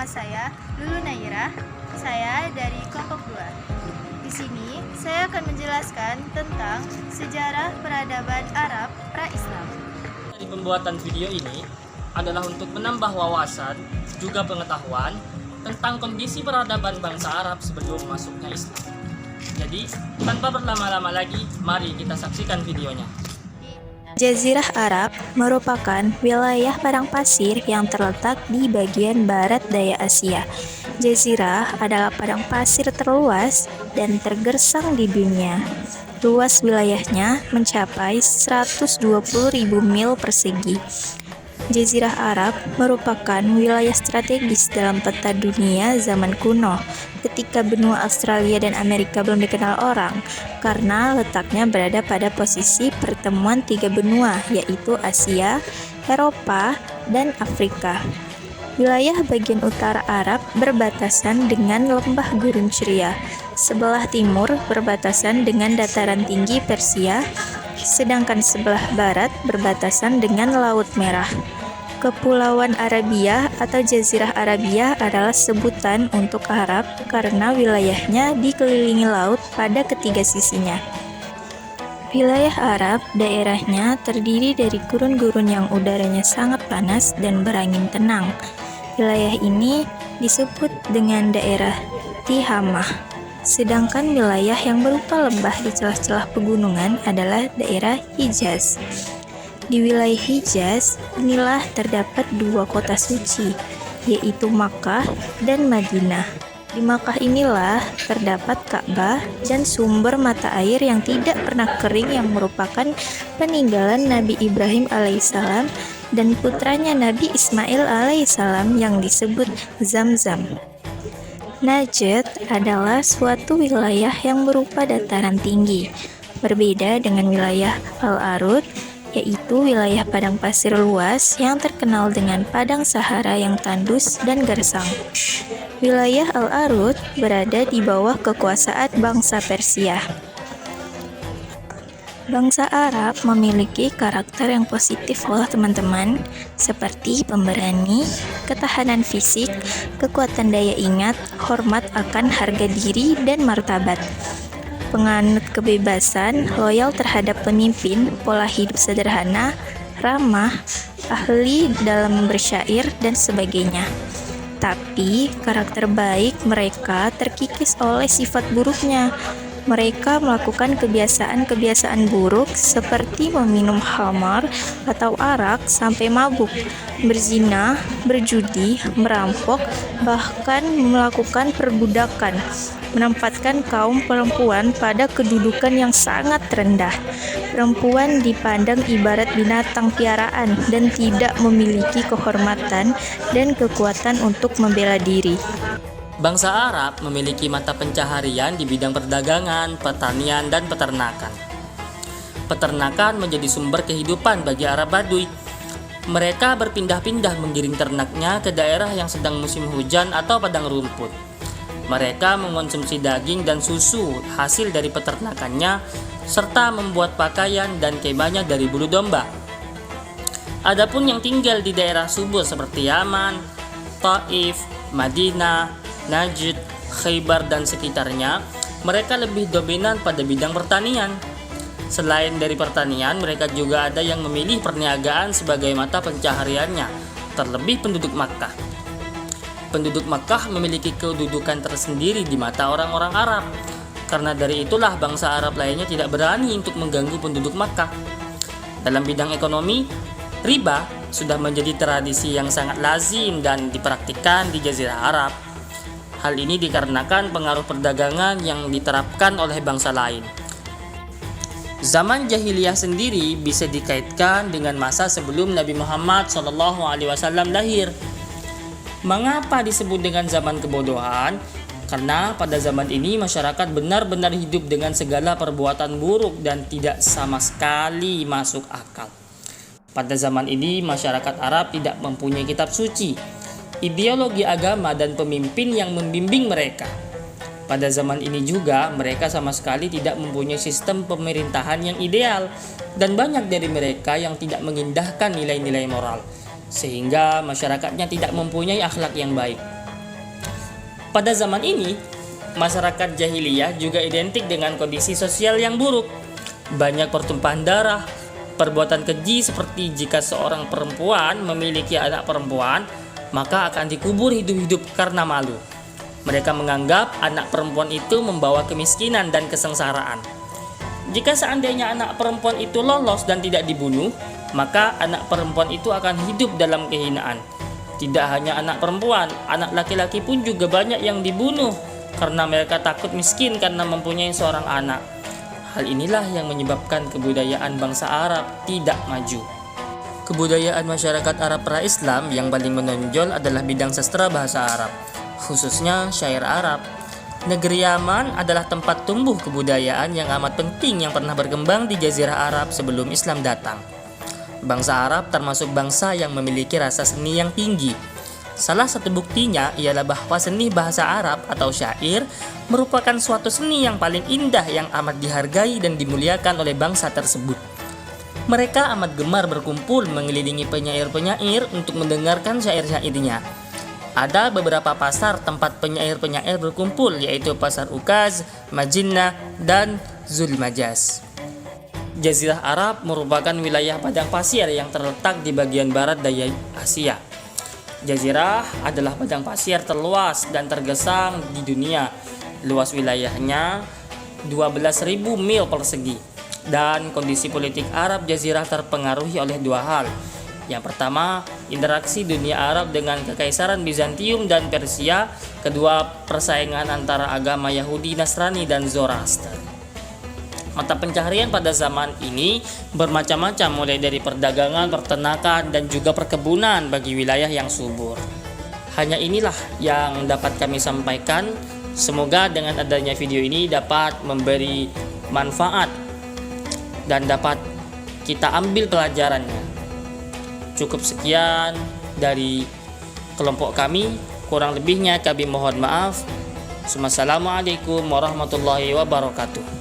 saya Lulu Nairah. Saya dari kelompok 2. Di sini saya akan menjelaskan tentang sejarah peradaban Arab pra-Islam. Dari pembuatan video ini adalah untuk menambah wawasan juga pengetahuan tentang kondisi peradaban bangsa Arab sebelum masuknya Islam. Jadi, tanpa berlama-lama lagi, mari kita saksikan videonya. Jazirah Arab merupakan wilayah padang pasir yang terletak di bagian barat daya Asia. Jazirah adalah padang pasir terluas dan tergersang di dunia. Luas wilayahnya mencapai 120.000 mil persegi. Jazirah Arab merupakan wilayah strategis dalam peta dunia zaman kuno, ketika benua Australia dan Amerika belum dikenal orang, karena letaknya berada pada posisi pertemuan 3 benua, yaitu Asia, Eropa, dan Afrika. Wilayah bagian utara Arab berbatasan dengan lembah Gurun Ceria, sebelah timur berbatasan dengan dataran tinggi Persia, sedangkan sebelah barat berbatasan dengan Laut Merah. Kepulauan Arabia atau Jazirah Arabia adalah sebutan untuk Arab karena wilayahnya dikelilingi laut pada ketiga sisinya. Wilayah Arab daerahnya terdiri dari gurun-gurun yang udaranya sangat panas dan berangin tenang. Wilayah ini disebut dengan daerah Tihamah. Sedangkan wilayah yang berupa lembah di celah-celah pegunungan adalah daerah Hijaz. Di wilayah Hijaz, inilah terdapat 2 kota suci, yaitu Makkah dan Madinah. Di Makkah inilah terdapat Ka'bah dan sumber mata air yang tidak pernah kering yang merupakan peninggalan Nabi Ibrahim alaihissalam dan putranya Nabi Ismail alaihissalam yang disebut Zamzam. Najd adalah suatu wilayah yang berupa dataran tinggi, berbeda dengan wilayah Al-Arud, yaitu wilayah padang pasir luas yang terkenal dengan padang Sahara yang tandus dan gersang. Wilayah Al-Arud berada di bawah kekuasaan bangsa Persia. Bangsa Arab memiliki karakter yang positif loh teman-teman, seperti pemberani, ketahanan fisik, kekuatan daya ingat, hormat akan harga diri dan martabat. Penganut kebebasan, loyal terhadap pemimpin, pola hidup sederhana, ramah, ahli dalam bersyair, dan sebagainya. Tapi, karakter baik mereka terkikis oleh sifat buruknya. Mereka melakukan kebiasaan-kebiasaan buruk seperti meminum khamar atau arak sampai mabuk, berzina, berjudi, merampok, bahkan melakukan perbudakan, menempatkan kaum perempuan pada kedudukan yang sangat rendah. Perempuan dipandang ibarat binatang piaraan dan tidak memiliki kehormatan dan kekuatan untuk membela diri. Bangsa Arab memiliki mata pencaharian di bidang perdagangan, pertanian, dan peternakan. Peternakan menjadi sumber kehidupan bagi Arab Baduy. Mereka berpindah-pindah menggiring ternaknya ke daerah yang sedang musim hujan atau padang rumput. Mereka mengonsumsi daging dan susu hasil dari peternakannya, serta membuat pakaian dan kemahnya dari bulu domba. Adapun yang tinggal di daerah subur seperti Yaman, Taif, Madinah, Najd, Khaybar, dan sekitarnya, mereka lebih dominan pada bidang pertanian. Selain dari pertanian, mereka juga ada yang memilih perniagaan sebagai mata pencahariannya, terlebih penduduk Makkah. Penduduk Makkah memiliki kedudukan tersendiri di mata orang-orang Arab. Karena dari itulah bangsa Arab lainnya tidak berani untuk mengganggu penduduk Makkah. Dalam bidang ekonomi, riba sudah menjadi tradisi yang sangat lazim dan dipraktikkan di Jazirah Arab. Hal ini dikarenakan pengaruh perdagangan yang diterapkan oleh bangsa lain. Zaman jahiliyah sendiri bisa dikaitkan dengan masa sebelum Nabi Muhammad SAW lahir. Mengapa disebut dengan zaman kebodohan? Karena pada zaman ini masyarakat benar-benar hidup dengan segala perbuatan buruk dan tidak sama sekali masuk akal. Pada zaman ini masyarakat Arab tidak mempunyai kitab suci, ideologi agama, dan pemimpin yang membimbing mereka. Pada zaman ini juga mereka sama sekali tidak mempunyai sistem pemerintahan yang ideal, dan banyak dari mereka yang tidak mengindahkan nilai-nilai moral, sehingga masyarakatnya tidak mempunyai akhlak yang baik. Pada zaman ini, masyarakat jahiliyah juga identik dengan kondisi sosial yang buruk. Banyak pertumpahan darah, perbuatan keji seperti jika seorang perempuan memiliki anak perempuan, maka akan dikubur hidup-hidup karena malu. Mereka menganggap anak perempuan itu membawa kemiskinan dan kesengsaraan. Jika seandainya anak perempuan itu lolos dan tidak dibunuh, maka anak perempuan itu akan hidup dalam kehinaan. Tidak hanya anak perempuan, anak laki-laki pun juga banyak yang dibunuh karena mereka takut miskin karena mempunyai seorang anak. Hal inilah yang menyebabkan kebudayaan bangsa Arab tidak maju. Kebudayaan masyarakat Arab pra-Islam yang paling menonjol adalah bidang sastra bahasa Arab, khususnya syair Arab. Negeri Yaman adalah tempat tumbuh kebudayaan yang amat penting yang pernah berkembang di Jazirah Arab sebelum Islam datang. Bangsa Arab termasuk bangsa yang memiliki rasa seni yang tinggi. Salah satu buktinya ialah bahwa seni bahasa Arab atau syair merupakan suatu seni yang paling indah yang amat dihargai dan dimuliakan oleh bangsa tersebut. Mereka amat gemar berkumpul mengelilingi penyair-penyair untuk mendengarkan syair-syairnya. Ada beberapa pasar tempat penyair-penyair berkumpul, yaitu Pasar Ukaz, Majinnah, dan Zulmajaz. Jazirah Arab merupakan wilayah padang pasir yang terletak di bagian barat daya Asia. Jazirah adalah padang pasir terluas dan tergesang di dunia. Luas wilayahnya 12.000 mil persegi. Dan kondisi politik Arab Jazirah terpengaruhi oleh dua hal. Yang pertama, interaksi dunia Arab dengan Kekaisaran Bizantium dan Persia. Kedua, persaingan antara agama Yahudi, Nasrani, dan Zoroaster. Mata pencaharian pada zaman ini bermacam-macam, mulai dari perdagangan, peternakan, dan juga perkebunan bagi wilayah yang subur. Hanya inilah yang dapat kami sampaikan. Semoga dengan adanya video ini dapat memberi manfaat dan dapat kita ambil pelajarannya. Cukup sekian dari kelompok kami, kurang lebihnya kami mohon maaf. Wassalamualaikum warahmatullahi wabarakatuh.